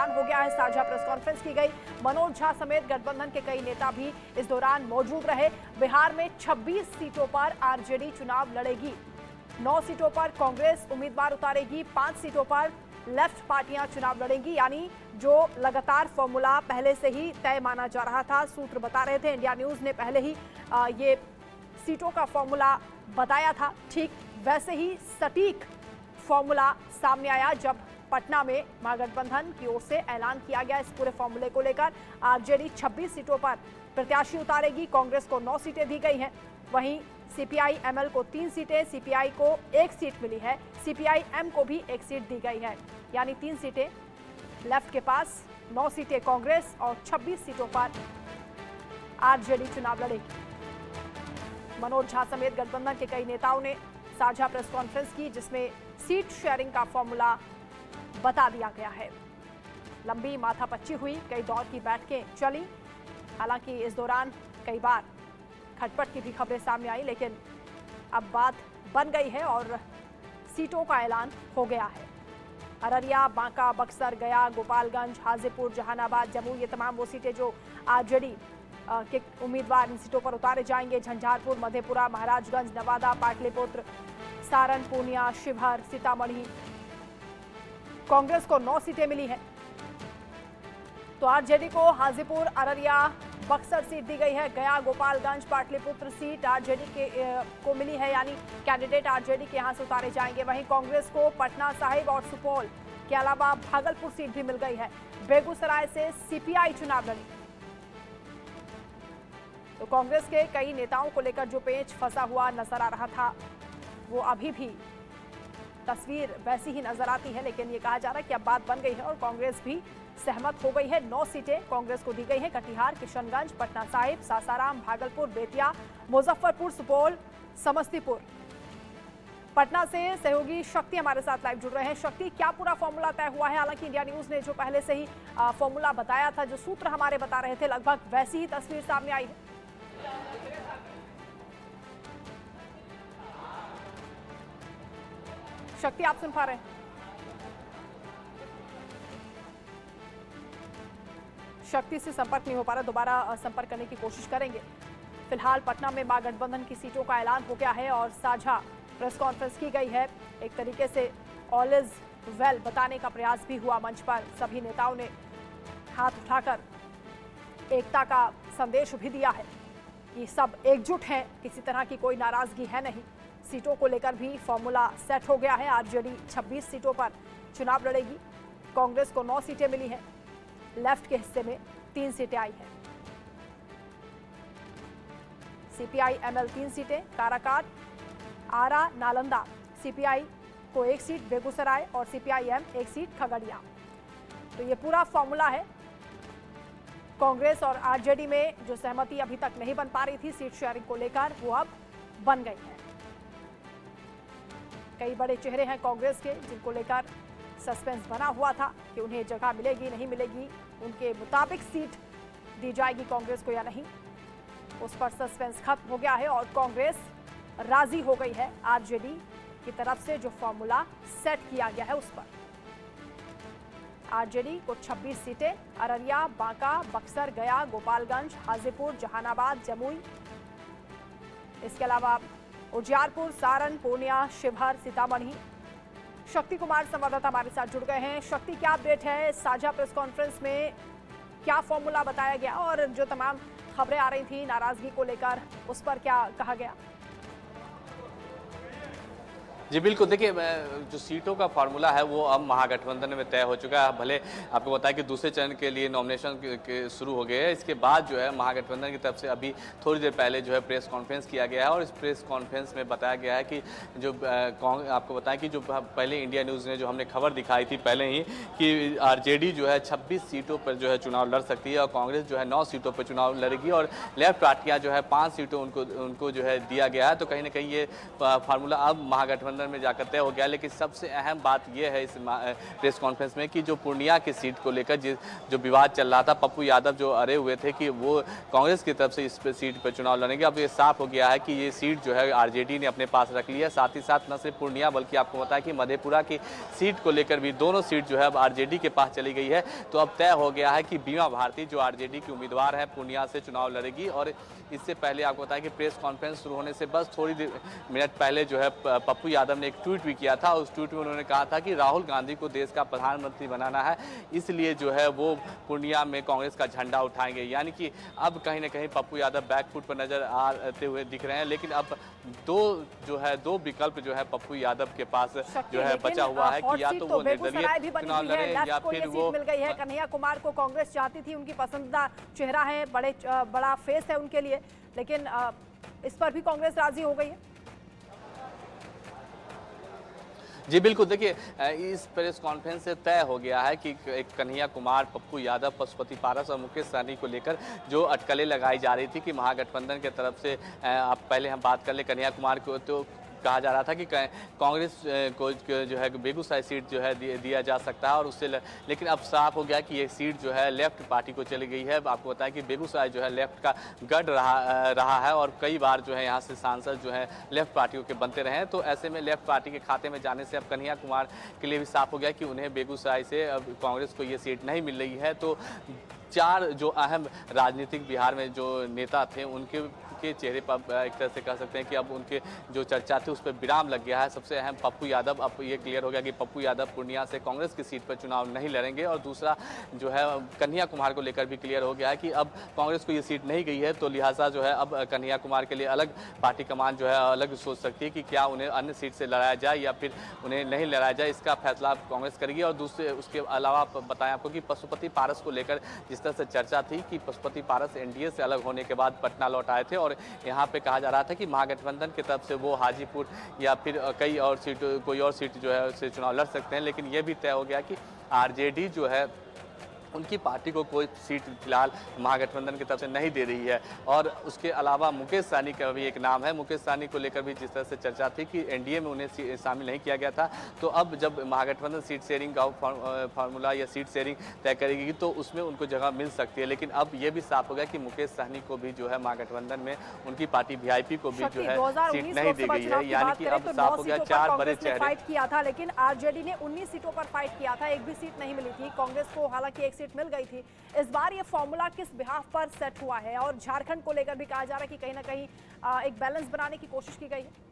ऐलान हो गया है। साझा प्रेस कॉन्फ्रेंस की गई। मनोज झा समेत गठबंधन के कई नेता भी इस दौरान मौजूद रहे। बिहार में 26 सीटों पर आरजेडी चुनाव लड़ेगी। 9 सीटों पर कांग्रेस उम्मीदवार उतारेगी। 5 सीटों पर लेफ्ट पार्टियां चुनाव लड़ेंगी। यानी जो लगातार फॉर्मूला पहले से ही तय माना जा रहा था, सूत्र बता रहे थे, इंडिया न्यूज ने पहले ही ये सीटों का फॉर्मूला बताया था, ठीक वैसे ही सटीक फॉर्मूला सामने आया जब पटना में महागठबंधन की ओर से ऐलान किया गया इस पूरे फॉर्मूले को लेकर। आरजेडी 26 सीटों पर प्रत्याशी उतारेगी। कांग्रेस को 9 सीटें दी गई हैं। वहीं सीपीआई एमएल को 3 सीटें, सीपीआई को 1 सीट मिली है, सीपीआई एम को भी 1 सीट दी गई है। यानी 3 सीटें लेफ्ट के पास, 9 सीटें कांग्रेस और 26 सीटों पर आरजेडी चुनाव लड़ेगी। मनोज झा समेत गठबंधन के कई नेताओं ने साझा प्रेस कॉन्फ्रेंस की, जिसमें सीट शेयरिंग का फॉर्मूला बता दिया गया है। लंबी माथापच्ची हुई, कई दौर की बैठकें चली। हालांकि इस दौरान कई बार खटपट की भी खबरें सामने आई, लेकिन अब बात बन गई है और सीटों का ऐलान हो गया है। अररिया, बांका, बक्सर, गया, गोपालगंज, हाजीपुर, जहानाबाद, जमुई, ये तमाम वो सीटें जो आरजेडी के उम्मीदवार इन सीटों पर उतारे जाएंगे। झंझारपुर, मधेपुरा, महाराजगंज, नवादा, पाटलिपुत्र, सारण, पूर्णिया, शिवहर, सीतामढ़ी। कांग्रेस को 9 सीटें मिली हैं, तो आरजेडी को हाजीपुर, अररिया, बक्सर सीट दी गई है। गया, गोपालगंज, पाटलिपुत्र सीट आरजेडी को मिली है, यानी कैंडिडेट आरजेडी के यहां से उतारे जाएंगे। वहीं कांग्रेस को पटना साहिब और सुपौल के अलावा भागलपुर सीट भी मिल गई है। बेगूसराय से सीपीआई चुनाव लड़ी। तो कांग्रेस के कई नेताओं को लेकर जो पेच फंसा हुआ नजर आ रहा था, वो अभी भी तस्वीर वैसी ही नजर आती है। लेकिन ये कहा जा रहा है कि अब बात बन गई है और कांग्रेस भी सहमत हो गई है। 9 सीटें कांग्रेस को दी गई हैं। कटिहार, किशनगंज, पटना साहिब, सासाराम, भागलपुर, बेतिया, मुजफ्फरपुर, सुपौल, समस्तीपुर। पटना से सहयोगी शक्ति हमारे साथ लाइव जुड़ रहे हैं। शक्ति, क्या पूरा फॉर्मूला तय हुआ है? हालांकि इंडिया न्यूज ने जो पहले से ही फॉर्मूला बताया था, जो सूत्र हमारे बता रहे थे, लगभग वैसी ही तस्वीर सामने आई है। शक्ति, आप सुन पा रहे हैं? शक्ति से संपर्क नहीं हो पा रहा, दोबारा संपर्क करने की कोशिश करेंगे। फिलहाल पटना में महागठबंधन की सीटों का ऐलान हो गया है और साझा प्रेस कॉन्फ्रेंस की गई है। एक तरीके से ऑल इज वेल बताने का प्रयास भी हुआ। मंच पर सभी नेताओं ने हाथ उठाकर एकता का संदेश भी दिया है कि सब एकजुट हैं, किसी तरह की कोई नाराजगी है नहीं। सीटों को लेकर भी फॉर्मूला सेट हो गया है। आरजेडी 26 सीटों पर चुनाव लड़ेगी। कांग्रेस को 9 सीटें मिली हैं, लेफ्ट के हिस्से में 3 सीटें आई हैं। सीपीआई एमएल 3 सीटें, काराकाट, आरा, नालंदा। सीपीआई को 1 सीट बेगूसराय और सीपीआईएम 1 सीट खगड़िया। तो ये पूरा फॉर्मूला है। कांग्रेस और आरजेडी में जो सहमति अभी तक नहीं बन पा रही थी सीट शेयरिंग को लेकर, वो अब बन गई है। कई बड़े चेहरे हैं कांग्रेस के जिनको लेकर सस्पेंस बना हुआ था कि उन्हें जगह मिलेगी नहीं मिलेगी, उनके मुताबिक सीट दी जाएगी कांग्रेस को या नहीं। उस पर सस्पेंस खत्म हो गया है और कांग्रेस राजी हो गई है आरजेडी की तरफ से जो फॉर्मूला सेट किया गया है उस पर। आरजेडी को 26 सीटें, अररिया, बांका, बक्सर, गया, गोपालगंज, हाजीपुर, जहानाबाद, जमुई, इसके अलावा उजियारपुर, सारण, पूर्णिया, शिवहर, सीतामढ़ी। शक्ति कुमार संवाददाता हमारे साथ जुड़ गए हैं। शक्ति, क्या अपडेट है? साझा प्रेस कॉन्फ्रेंस में क्या फॉर्मूला बताया गया और जो तमाम खबरें आ रही थी नाराजगी को लेकर, उस पर क्या कहा गया? जी बिल्कुल, देखिए जो सीटों का फार्मूला है वो अब महागठबंधन में तय हो चुका है। भले आपको बताया कि दूसरे चरण के लिए नॉमिनेशन शुरू हो गए हैं, इसके बाद जो है महागठबंधन की तरफ से अभी थोड़ी देर पहले जो है प्रेस कॉन्फ्रेंस किया गया है और इस प्रेस कॉन्फ्रेंस में बताया गया है कि जो आपको बताएं कि जो पहले इंडिया न्यूज़ ने जो हमने खबर दिखाई थी पहले ही कि आरजेडी जो है 26 सीटों पर जो है चुनाव लड़ सकती है और कांग्रेस जो है 9 सीटों पर चुनाव लड़ेगी और लेफ्ट पार्टियाँ जो है 5 सीटों उनको जो है दिया गया है। तो कहीं ना कहीं ये फार्मूला अब महागठबंधन महागठबंधन में जाकर तय हो गया। लेकिन सबसे अहम बात यह है इस प्रेस कॉन्फ्रेंस में कि जो पूर्णिया की सीट को लेकर जो विवाद चल रहा था, पप्पू यादव जो अड़े हुए थे कि वो कांग्रेस की तरफ से इस सीट पर चुनाव लड़ेंगे, अब ये साफ हो गया है कि ये सीट जो है आरजेडी ने अपने पास रख ली है। साथ ही साथ न सिर्फ पूर्णिया बल्कि आपको बताया कि मधेपुरा की सीट को लेकर भी दोनों सीट जो है अब आरजेडी के पास चली गई है। तो अब तय हो गया है कि बीमा भारती जो आरजेडी की उम्मीदवार है पूर्णिया से चुनाव लड़ेगी। और इससे पहले आपको बताया कि प्रेस कॉन्फ्रेंस शुरू होने से बस थोड़ी मिनट पहले जो है पप्पू यादव ने एक ट्वीट भी किया था। उस ट्वीट में उन्होंने कहा था कि राहुल गांधी को देश का प्रधानमंत्री बनाना है, इसलिए जो है वो पूर्णिया में कांग्रेस का झंडा उठाएंगे। यानी कि अब कहीं ना कहीं पप्पू यादव बैकफुट पर नजर आते हुए दिख रहे हैं। लेकिन अब दो विकल्प जो है पप्पू यादव के पास जो है बचा हुआ है कि या तो वो निर्दलीय चुनाव लड़े या फिर वो मिल गई है। कन्हैया कुमार को कांग्रेस चाहती थी, उनकी पसंदीदा चेहरा है, बड़ा फेस है उनके लिए, लेकिन इस पर भी कांग्रेस राजी हो गई है। जी बिल्कुल, देखिए इस प्रेस कॉन्फ्रेंस से तय हो गया है कि कन्हैया कुमार, पप्पू यादव, पशुपति पारस और मुकेश सहनी को लेकर जो अटकलें लगाई जा रही थी कि महागठबंधन के तरफ से आप पहले हम बात कर ले कन्हैया कुमार को, तो कहा जा रहा था कि कांग्रेस को जो है बेगूसराय सीट जो है दिया जा सकता है और उससे लेकिन अब साफ हो गया कि ये सीट जो है लेफ्ट पार्टी को चली गई है। आपको बताया कि बेगूसराय जो है लेफ्ट का गढ़ रहा है और कई बार जो है यहाँ से सांसद जो है लेफ्ट पार्टियों के बनते रहे हैं। तो ऐसे में लेफ्ट पार्टी के खाते में जाने से अब कन्हैया कुमार के लिए भी साफ हो गया कि उन्हें बेगूसराय से अब कांग्रेस को ये सीट नहीं मिल रही है। तो चार जो अहम राजनीतिक बिहार में जो नेता थे उनके चेहरे पर एक तरह से कह सकते हैं कि अब उनके जो चर्चा थी उस पर विराम लग गया है। सबसे अहम पप्पू यादव, अब ये क्लियर हो गया कि पप्पू यादव पूर्णिया से कांग्रेस की सीट पर चुनाव नहीं लड़ेंगे। और दूसरा जो है कन्हैया कुमार को लेकर भी क्लियर हो गया है कि अब कांग्रेस को ये सीट नहीं गई है, तो लिहाजा जो है अब कन्हैया कुमार के लिए अलग पार्टी कमान जो है अलग सोच सकती है कि क्या उन्हें अन्य सीट से लड़ाया जाए या फिर उन्हें नहीं लड़ाया जाए, इसका फैसला कांग्रेस करेगी। और दूसरे उसके अलावा बताएं आपको कि पशुपति पारस को लेकर जिस तरह से चर्चा थी कि पशुपति पारस एनडीए से अलग होने के बाद पटना लौट आए थे और यहाँ पे कहा जा रहा था कि महागठबंधन की तरफ से वो हाजीपुर या फिर कोई और सीट जो है उससे चुनाव लड़ सकते हैं। लेकिन ये भी तय हो गया कि आरजेडी जो है उनकी पार्टी को कोई सीट फिलहाल महागठबंधन की तरफ से नहीं दे रही है। और उसके अलावा मुकेश सहनी का भी एक नाम है। मुकेश सहनी को लेकर भी जिस तरह से चर्चा थी कि एनडीए में उन्हें शामिल नहीं किया गया था, तो अब जब महागठबंधन सीट शेयरिंग का फार्मूला या सीट शेयरिंग तय करेगी तो उसमें उनको जगह मिल सकती है। लेकिन अब ये भी साफ हो गया कि मुकेश सहनी को भी जो है महागठबंधन में उनकी पार्टी वीआईपी को भी जो है सीट नहीं दी गई है। यानी कि अब साफ हो गया चार बड़े चेहरे फाइट किया था, लेकिन आरजेडी ने 19 सीटों पर फाइट किया था, एक भी सीट नहीं मिली थी कांग्रेस को, हालांकि एक सीट मिल गई थी। इस बार ये फॉर्मूला किस बिहाफ पर सेट हुआ है? और झारखंड को लेकर भी कहा जा रहा है कि कहीं ना कहीं एक बैलेंस बनाने की कोशिश की गई है।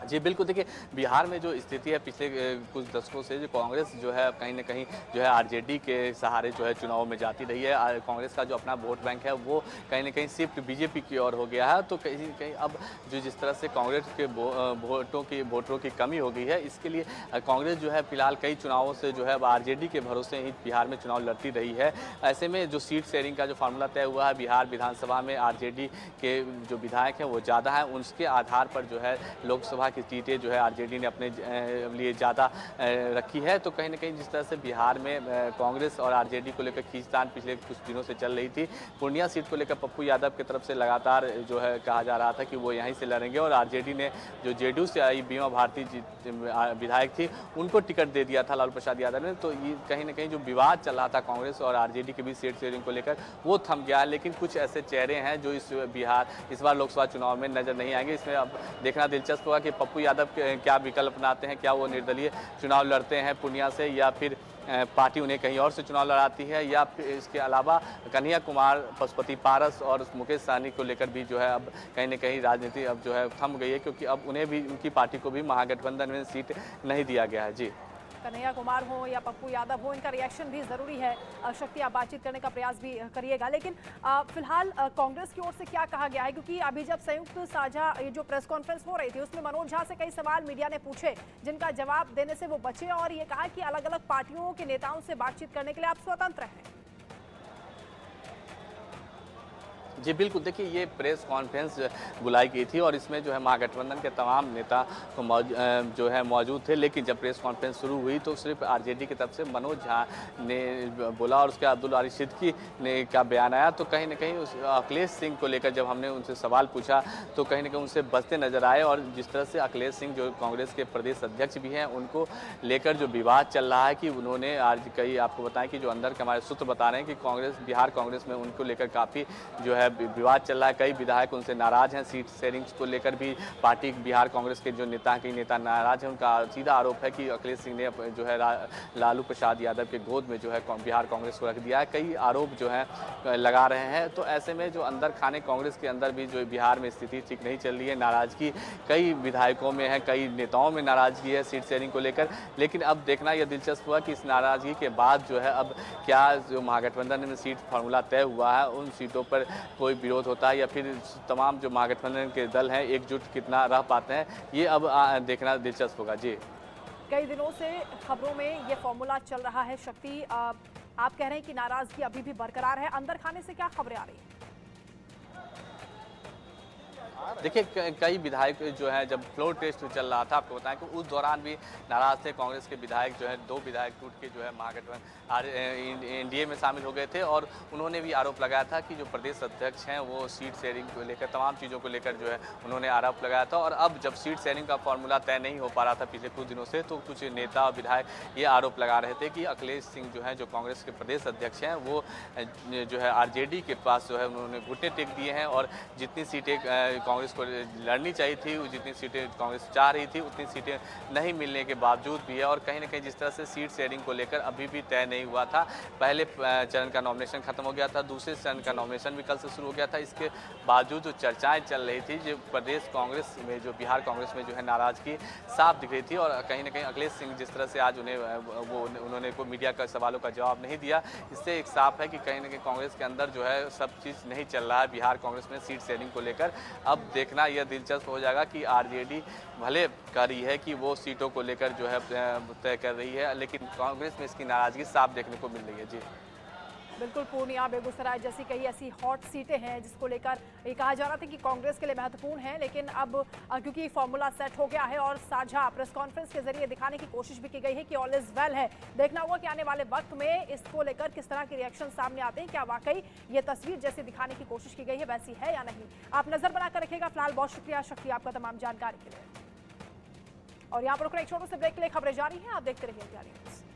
जी बिल्कुल, देखिए बिहार में जो स्थिति है पिछले कुछ दशकों से जो कांग्रेस जो है कहीं ना कहीं जो है आरजेडी के सहारे जो है चुनाव में जाती रही है। कांग्रेस का जो अपना वोट बैंक है वो कहीं ना कहीं शिफ्ट बीजेपी की ओर हो गया है। तो कहीं कहीं अब जो जिस तरह से कांग्रेस के वोटरों की कमी हो गई है, इसके लिए कांग्रेस जो है फिलहाल कई चुनावों से जो है अब आरजेडी के भरोसे ही बिहार में चुनाव लड़ती रही है। ऐसे में जो सीट शेयरिंग का जो फार्मूला तय हुआ है, बिहार विधानसभा में आरजेडी के जो विधायक हैं वो ज़्यादा हैं, उसके आधार पर जो है लोकसभा की सीटें जो है आरजेडी ने अपने लिए ज़्यादा रखी है। तो कहीं ना कहीं जिस तरह से बिहार में कांग्रेस और आरजेडी को लेकर खींचतान पिछले कुछ दिनों से चल रही थी, पूर्णिया सीट को लेकर पप्पू यादव की तरफ से लगातार जो है कहा जा रहा था कि वो यहीं से लड़ेंगे और आरजेडी ने जो जेडीयू से आई बीमा भारती विधायक थी उनको टिकट दे दिया था लालू प्रसाद यादव ने। तो ये कहीं ना कहीं जो विवाद चल रहा था कांग्रेस और आरजेडी के बीच सीट शेयरिंग को लेकर वो थम गया है। लेकिन कुछ ऐसे चेहरे हैं जो इस बार लोकसभा चुनाव में नजर नहीं आएंगे। इसमें अब देखना दिलचस्प होगा कि पप्पू यादव क्या विकल्प अपनाते हैं, क्या वो निर्दलीय चुनाव लड़ते हैं पूर्णिया से या फिर पार्टी उन्हें कहीं और से चुनाव लड़ाती है, या फिर इसके अलावा कन्हैया कुमार, पशुपति पारस और मुकेश सहनी को लेकर भी जो है अब कहीं ना कहीं राजनीति अब जो है थम गई है, क्योंकि अब उन्हें भी उनकी पार्टी को भी महागठबंधन में सीट नहीं दिया गया है। जी कन्हैया कुमार हो या पप्पू यादव हो, इनका रिएक्शन भी जरूरी है। शक्ति आप बातचीत करने का प्रयास भी करिएगा, लेकिन फिलहाल कांग्रेस की ओर से क्या कहा गया है? क्योंकि अभी जब संयुक्त साझा ये जो प्रेस कॉन्फ्रेंस हो रही थी उसमें मनोज झा से कई सवाल मीडिया ने पूछे जिनका जवाब देने से वो बचे और ये कहा कि अलग अलग पार्टियों के नेताओं से बातचीत करने के लिए आप स्वतंत्र हैं। जी बिल्कुल, देखिए ये प्रेस कॉन्फ्रेंस बुलाई गई थी और इसमें जो है महागठबंधन के तमाम नेता को जो है मौजूद थे, लेकिन जब प्रेस कॉन्फ्रेंस शुरू हुई तो सिर्फ आरजेडी की तरफ से मनोज झा ने बोला और उसके अब्दुल वारिस सिद्दीकी ने का बयान आया। तो कहीं न कहीं उस अखिलेश सिंह को लेकर जब हमने उनसे सवाल पूछा तो कहीं न कहीं उनसे बचते नजर आए और जिस तरह से अखिलेश सिंह जो कांग्रेस के प्रदेश अध्यक्ष भी हैं, उनको लेकर जो विवाद चल रहा है कि उन्होंने आज कई आपको बताएं कि जो अंदर के हमारे सूत्र बता रहे हैं कि बिहार कांग्रेस में उनको लेकर काफ़ी जो है विवाद चल रहा है। कई विधायक उनसे नाराज हैं, सीट शेयरिंग को लेकर भी पार्टी बिहार कांग्रेस के जो नेता नाराज हैं। उनका सीधा आरोप है कि अखिलेश सिंह ने जो है लालू प्रसाद यादव के गोद में जो है बिहार कांग्रेस को रख दिया है। कई आरोप जो है लगा रहे हैं। तो ऐसे में जो अंदर खाने कांग्रेस के अंदर भी जो बिहार में स्थिति ठीक नहीं चल रही है, नाराजगी कई विधायकों में है, कई नेताओं में नाराजगी है सीट शेयरिंग को लेकर। लेकिन अब देखना यह दिलचस्प हुआ कि इस नाराजगी के बाद जो है अब क्या जो महागठबंधन में सीट फार्मूला तय हुआ है, उन सीटों पर कोई विरोध होता है या फिर तमाम जो महागठबंधन के दल हैं एकजुट कितना रह पाते हैं, ये अब देखना दिलचस्प होगा। जी, कई दिनों से खबरों में ये फॉर्मूला चल रहा है। शक्ति, आप कह रहे हैं कि नाराजगी अभी भी बरकरार है, अंदर खाने से क्या खबरें आ रही हैं? देखिए कई विधायक जो है जब फ्लोर टेस्ट चल रहा था, आपको बताएं कि उस दौरान भी नाराज थे। कांग्रेस के विधायक जो है 2 विधायक टूट के जो है महागठबंधन एनडीए में शामिल हो गए थे और उन्होंने भी आरोप लगाया था कि जो प्रदेश अध्यक्ष हैं वो सीट शेयरिंग को लेकर तमाम चीज़ों को लेकर जो है उन्होंने आरोप लगाया था। और अब जब सीट शेयरिंग का फॉर्मूला तय नहीं हो पा रहा था पिछले कुछ दिनों से, तो कुछ नेता और विधायक ये आरोप लगा रहे थे कि अखिलेश सिंह जो है जो कांग्रेस के प्रदेश अध्यक्ष हैं वो जो है आरजेडी के पास जो है उन्होंने घुटने टेक दिए हैं और जितनी सीटें कांग्रेस को लड़नी चाहिए थी, जितनी सीटें कांग्रेस चाह रही थी उतनी सीटें नहीं मिलने के बावजूद भी है। और कहीं ना कहीं जिस तरह से सीट शेयरिंग को लेकर अभी भी तय नहीं हुआ था, पहले चरण का नॉमिनेशन खत्म हो गया था, दूसरे चरण का नॉमिनेशन भी कल से शुरू हो गया था। इसके बावजूद जो चर्चाएं चल रही थी, जो प्रदेश कांग्रेस में जो बिहार कांग्रेस में जो है नाराजगी साफ दिख रही थी और कहीं ना कहीं अखिलेश सिंह जिस तरह से आज उन्होंने को मीडिया का सवालों का जवाब नहीं दिया, इससे एक साफ है कि कहीं ना कहीं कांग्रेस के अंदर जो है सब चीज़ नहीं चल रहा है बिहार कांग्रेस में सीट शेयरिंग को लेकर। अब देखना यह दिलचस्प हो जाएगा कि आरजेडी भले कर रही है कि वो सीटों को लेकर जो है तय कर रही है, लेकिन कांग्रेस में इसकी नाराजगी साफ देखने को मिल रही है। जी बिल्कुल, पूर्णिया, बेगूसराय जैसी कई ऐसी हॉट सीटें हैं जिसको लेकर ये कहा जा रहा था कि कांग्रेस के लिए महत्वपूर्ण है, लेकिन अब क्योंकि फॉर्मूला सेट हो गया है और साझा प्रेस कॉन्फ्रेंस के जरिए दिखाने की कोशिश भी की गई है कि ऑल इज वेल है। देखना होगा कि आने वाले वक्त में इसको लेकर किस तरह के रिएक्शन सामने आते हैं, क्या वाकई ये तस्वीर जैसे दिखाने की कोशिश की गई है वैसी है या नहीं। आप नजर बनाकर रखिएगा। फिलहाल बहुत शुक्रिया शक्ति आपका तमाम जानकारी के लिए। और यहाँ पर एक छोटे से ब्रेक के लिए खबरें जारी हैं, आप देखते रहिए इंडिया न्यूज़।